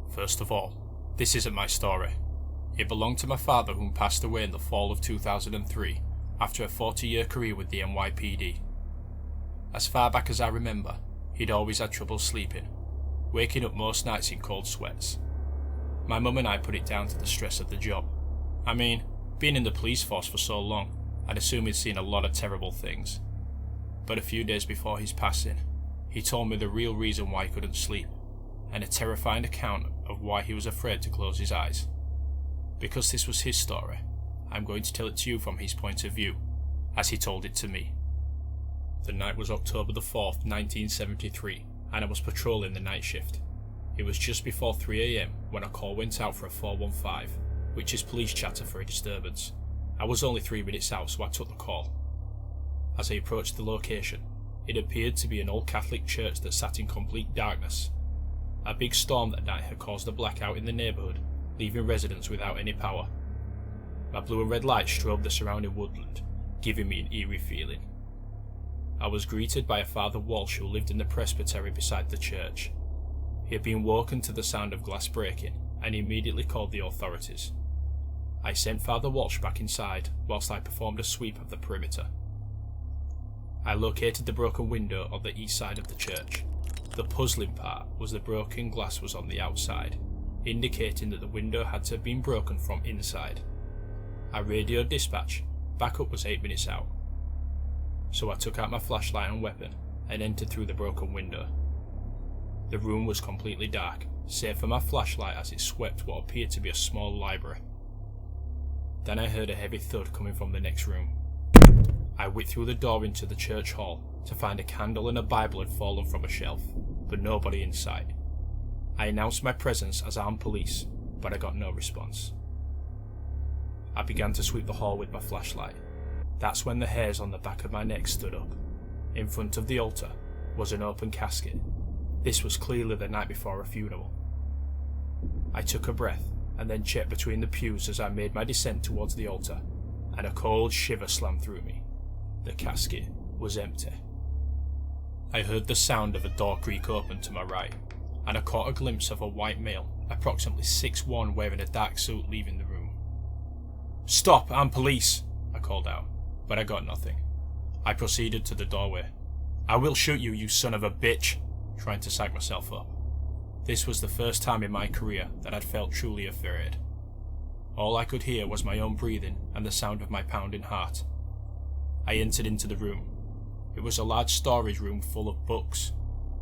First of all, this isn't my story. It belonged to my father, whom passed away in the fall of 2003 after a 40-year career with the NYPD. As far back as I remember, he'd always had trouble sleeping, waking up most nights in cold sweats. My mum and I put it down to the stress of the job. I mean, being in the police force for so long, I'd assume he'd seen a lot of terrible things. But a few days before his passing, he told me the real reason why he couldn't sleep, and a terrifying account of why he was afraid to close his eyes. Because this was his story, I'm going to tell it to you from his point of view, as he told it to me. The night was October the 4th, 1973, and I was patrolling the night shift. It was just before 3 AM when a call went out for a 415, which is police chatter for a disturbance. I was only 3 minutes out, so I took the call. As I approached the location, it appeared to be an old Catholic church that sat in complete darkness. A big storm that night had caused a blackout in the neighbourhood, leaving residents without any power. My blue and red lights strobed the surrounding woodland, giving me an eerie feeling. I was greeted by a Father Walsh who lived in the presbytery beside the church. He had been woken to the sound of glass breaking and immediately called the authorities. I sent Father Walsh back inside whilst I performed a sweep of the perimeter. I located the broken window on the east side of the church. The puzzling part was the broken glass was on the outside, indicating that the window had to have been broken from inside. I radioed dispatch. Backup was 8 minutes out. So I took out my flashlight and weapon and entered through the broken window. The room was completely dark, save for my flashlight as it swept what appeared to be a small library. Then I heard a heavy thud coming from the next room. I whipped through the door into the church hall to find a candle and a Bible had fallen from a shelf, but nobody in sight. I announced my presence as armed police, but I got no response. I began to sweep the hall with my flashlight. That's when the hairs on the back of my neck stood up. In front of the altar was an open casket. This was clearly the night before a funeral. I took a breath and then checked between the pews as I made my descent towards the altar, and a cold shiver slammed through me. The casket was empty. I heard the sound of a door creak open to my right, and I caught a glimpse of a white male, approximately 6'1", wearing a dark suit, leaving the room. "Stop, I'm police," I called out, but I got nothing. I proceeded to the doorway. "I will shoot you, you son of a bitch," trying to psych myself up. This was the first time in my career that I'd felt truly afraid. All I could hear was my own breathing and the sound of my pounding heart. I entered into the room. It was a large storage room full of books,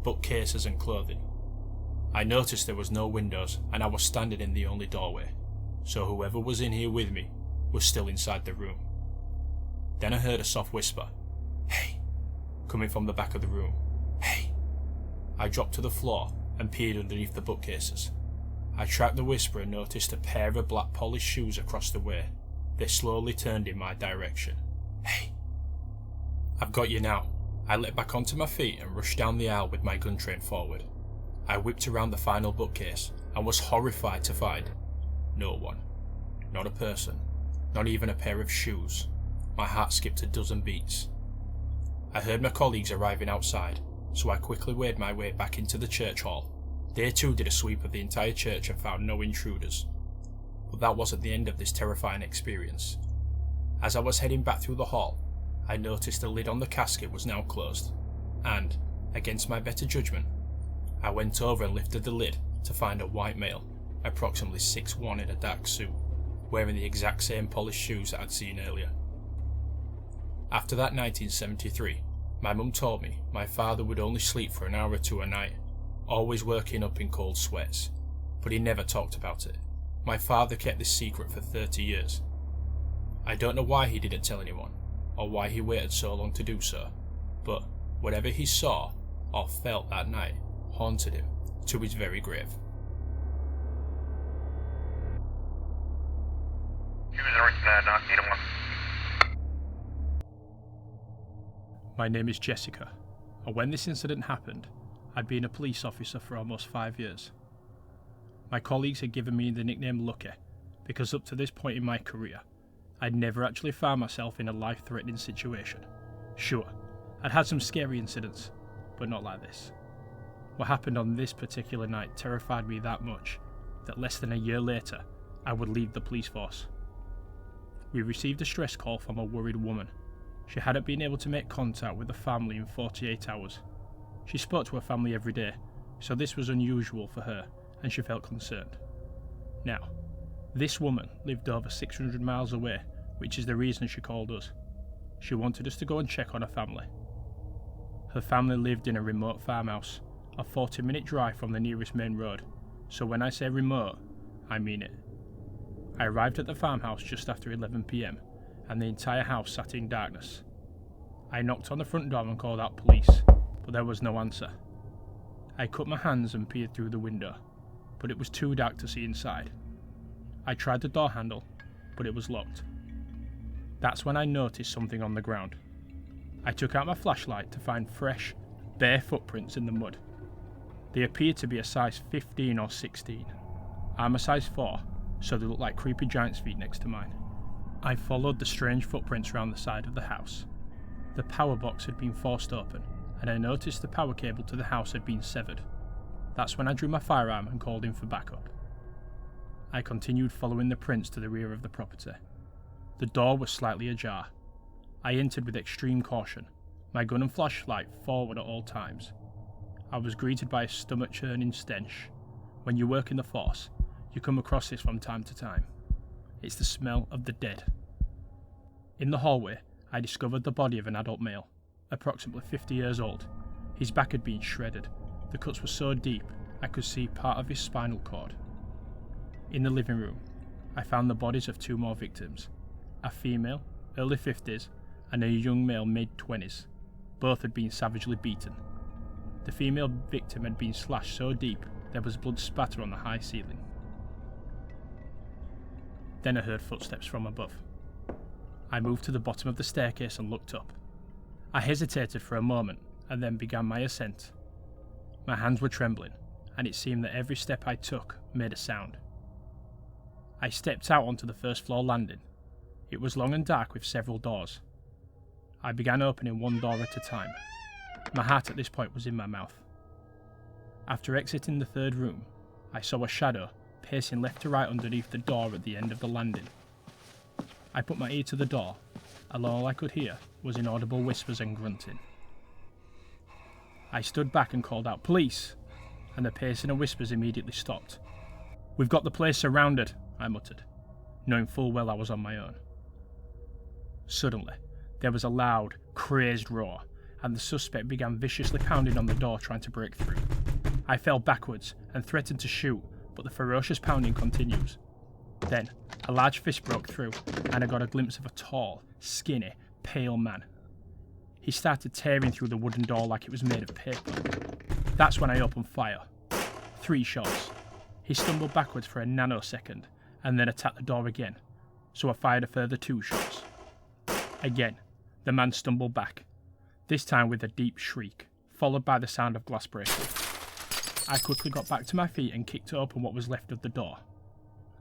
bookcases and clothing. I noticed there was no windows and I was standing in the only doorway, so whoever was in here with me was still inside the room. Then I heard a soft whisper, "Hey," coming from the back of the room. "Hey." I dropped to the floor and peered underneath the bookcases. I tracked the whisper and noticed a pair of black polished shoes across the way. They slowly turned in my direction. "Hey." "I've got you now." I leapt back onto my feet and rushed down the aisle with my gun trained forward. I whipped around the final bookcase and was horrified to find no one. Not a person. Not even a pair of shoes. My heart skipped a dozen beats. I heard my colleagues arriving outside, so I quickly made my way back into the church hall. They too did a sweep of the entire church and found no intruders. But that wasn't the end of this terrifying experience. As I was heading back through the hall, I noticed the lid on the casket was now closed, and, against my better judgment, I went over and lifted the lid to find a white male, approximately 6'1", in a dark suit, wearing the exact same polished shoes that I'd seen earlier. After that night in 73, my mum told me my father would only sleep for an hour or two a night, always working up in cold sweats, but he never talked about it. My father kept this secret for 30 years. I don't know why he didn't tell anyone, or why he waited so long to do so, but whatever he saw or felt that night haunted him to his very grave. My name is Jessica, and when this incident happened, I'd been a police officer for almost 5 years. My colleagues had given me the nickname Lucky, because up to this point in my career, I'd never actually found myself in a life-threatening situation. Sure, I'd had some scary incidents, but not like this. What happened on this particular night terrified me that much that less than a year later, I would leave the police force. We received a stress call from a worried woman. She hadn't been able to make contact with the family in 48 hours. She spoke to her family every day, so this was unusual for her, and she felt concerned. Now, this woman lived over 600 miles away, which is the reason she called us. She wanted us to go and check on her family. Her family lived in a remote farmhouse, a 40-minute drive from the nearest main road, so when I say remote, I mean it. I arrived at the farmhouse just after 11 PM, and the entire house sat in darkness. I knocked on the front door and called out police, but there was no answer. I cut my hands and peered through the window, but it was too dark to see inside. I tried the door handle, but it was locked. That's when I noticed something on the ground. I took out my flashlight to find fresh, bare footprints in the mud. They appeared to be a size 15 or 16. I'm a size 4, so they looked like creepy giant's feet next to mine. I followed the strange footprints around the side of the house. The power box had been forced open, and I noticed the power cable to the house had been severed. That's when I drew my firearm and called in for backup. I continued following the prints to the rear of the property. The door was slightly ajar. I entered with extreme caution, my gun and flashlight forward at all times. I was greeted by a stomach-churning stench. When you work in the force, you come across this from time to time. It's the smell of the dead. In the hallway, I discovered the body of an adult male, approximately 50 years old. His back had been shredded. The cuts were so deep, I could see part of his spinal cord. In the living room, I found the bodies of 2 more victims, a female, early 50s, and a young male, mid-20s. Both had been savagely beaten. The female victim had been slashed so deep there was blood spatter on the high ceiling. Then I heard footsteps from above. I moved to the bottom of the staircase and looked up. I hesitated for a moment and then began my ascent. My hands were trembling, and it seemed that every step I took made a sound. I stepped out onto the first floor landing. It was long and dark with several doors. I began opening one door at a time. My heart at this point was in my mouth. After exiting the third room, I saw a shadow pacing left to right underneath the door at the end of the landing. I put my ear to the door, and all I could hear was inaudible whispers and grunting. I stood back and called out, "Police!" and the pacing and whispers immediately stopped. "We've got the place surrounded," I muttered, knowing full well I was on my own. Suddenly, there was a loud, crazed roar, and the suspect began viciously pounding on the door trying to break through. I fell backwards and threatened to shoot, but the ferocious pounding continues. Then, a large fist broke through, and I got a glimpse of a tall, skinny, pale man. He started tearing through the wooden door like it was made of paper. That's when I opened fire. 3 shots. He stumbled backwards for a nanosecond, and then attacked the door again, so I fired a further 2 shots. Again, the man stumbled back, this time with a deep shriek, followed by the sound of glass breaking. I quickly got back to my feet and kicked open what was left of the door.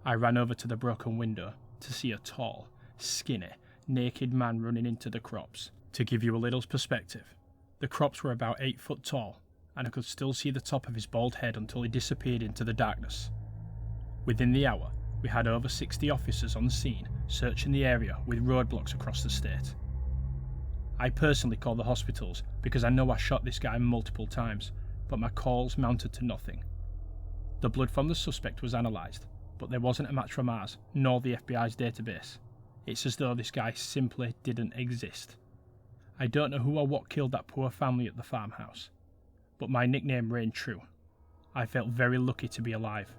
I ran over to the broken window to see a tall, skinny, naked man running into the crops. To give you a little perspective, the crops were about 8 foot tall, and I could still see the top of his bald head until he disappeared into the darkness. Within the hour, we had over 60 officers on the scene searching the area with roadblocks across the state. I personally called the hospitals because I know I shot this guy multiple times, but my calls mounted to nothing. The blood from the suspect was analysed, but there wasn't a match from ours, nor the FBI's database. It's as though this guy simply didn't exist. I don't know who or what killed that poor family at the farmhouse, but my nickname reigned true. I felt very lucky to be alive.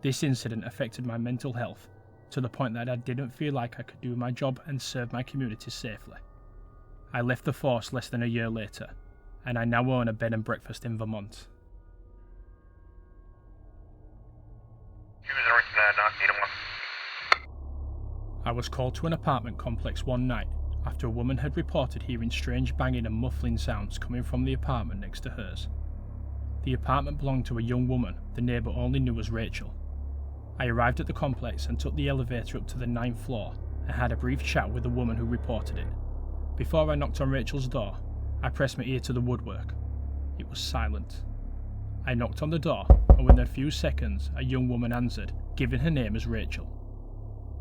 This incident affected my mental health to the point that I didn't feel like I could do my job and serve my community safely. I left the force less than a year later, and I now own a bed and breakfast in Vermont. I was called to an apartment complex one night after a woman had reported hearing strange banging and muffling sounds coming from the apartment next to hers. The apartment belonged to a young woman the neighbour only knew as Rachel. I arrived at the complex and took the elevator up to the 9th floor and had a brief chat with the woman who reported it. Before I knocked on Rachel's door, I pressed my ear to the woodwork, It was silent. I knocked on the door, and within a few seconds, a young woman answered, giving her name as Rachel.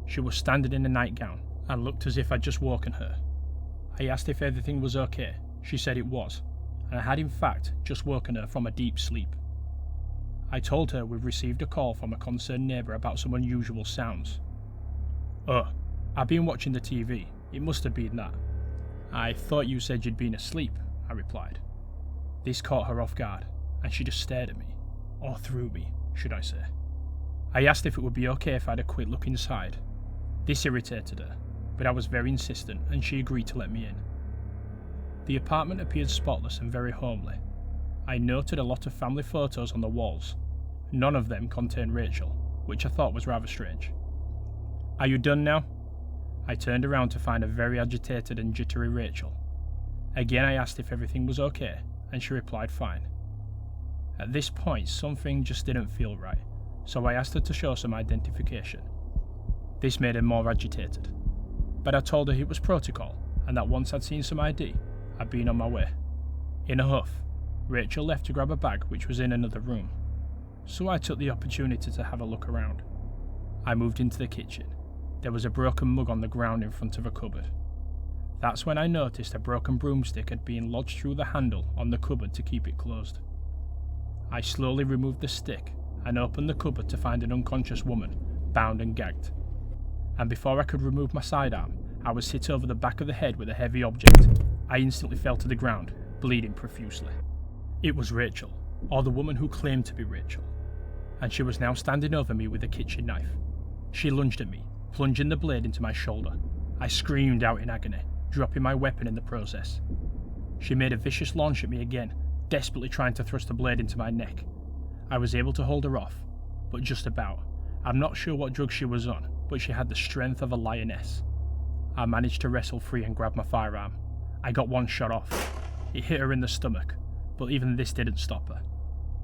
She was standing in a nightgown and looked as if I'd just woken her. I asked if everything was okay. She said it was, and I had in fact just woken her from a deep sleep. I told her we'd received a call from a concerned neighbour about some unusual sounds. "Oh, I've been watching the TV. It must have been that." "I thought you said you'd been asleep," I replied. This caught her off guard, and she just stared at me, or through me, should I say. I asked if it would be okay if I had a quick look inside. This irritated her, but I was very insistent and she agreed to let me in. The apartment appeared spotless and very homely. I noted a lot of family photos on the walls. None of them contained Rachel, which I thought was rather strange. "Are you done now?" I turned around to find a very agitated and jittery Rachel. Again I asked if everything was okay, and she replied fine. At this point something just didn't feel right, so I asked her to show some identification. This made her more agitated, but I told her it was protocol, and that once I'd seen some ID, I'd been on my way. In a huff, Rachel left to grab a bag which was in another room, so I took the opportunity to have a look around. I moved into the kitchen. There was a broken mug on the ground in front of a cupboard. That's when I noticed a broken broomstick had been lodged through the handle on the cupboard to keep it closed. I slowly removed the stick and opened the cupboard to find an unconscious woman, bound and gagged. And before I could remove my sidearm, I was hit over the back of the head with a heavy object. I instantly fell to the ground, bleeding profusely. It was Rachel, or the woman who claimed to be Rachel, and she was now standing over me with a kitchen knife. She lunged at me, plunging the blade into my shoulder. I screamed out in agony, dropping my weapon in the process. She made a vicious launch at me again, desperately trying to thrust the blade into my neck. I was able to hold her off, but just about. I'm not sure what drug she was on, but she had the strength of a lioness. I managed to wrestle free and grab my firearm. I got one shot off. It hit her in the stomach, but even this didn't stop her.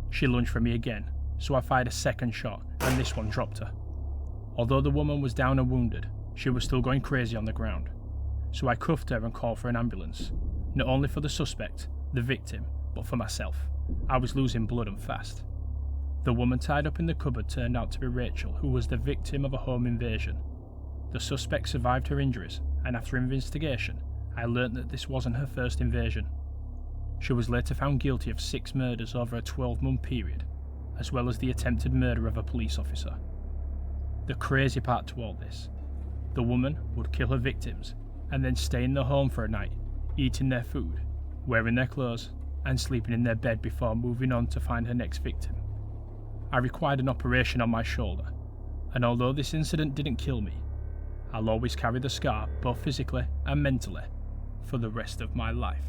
She lunged for me again, so I fired a second shot, and this one dropped her. Although the woman was down and wounded, she was still going crazy on the ground. So I cuffed her and called for an ambulance, not only for the suspect, the victim, but for myself. I was losing blood and fast. The woman tied up in the cupboard turned out to be Rachel, who was the victim of a home invasion. The suspect survived her injuries, and after investigation, I learnt that this wasn't her first invasion. She was later found guilty of 6 murders over a 12-month period, as well as the attempted murder of a police officer. The crazy part to all this, the woman would kill her victims and then stay in their home for a night, eating their food, wearing their clothes, and sleeping in their bed before moving on to find her next victim. I required an operation on my shoulder, and although this incident didn't kill me, I'll always carry the scar both physically and mentally for the rest of my life.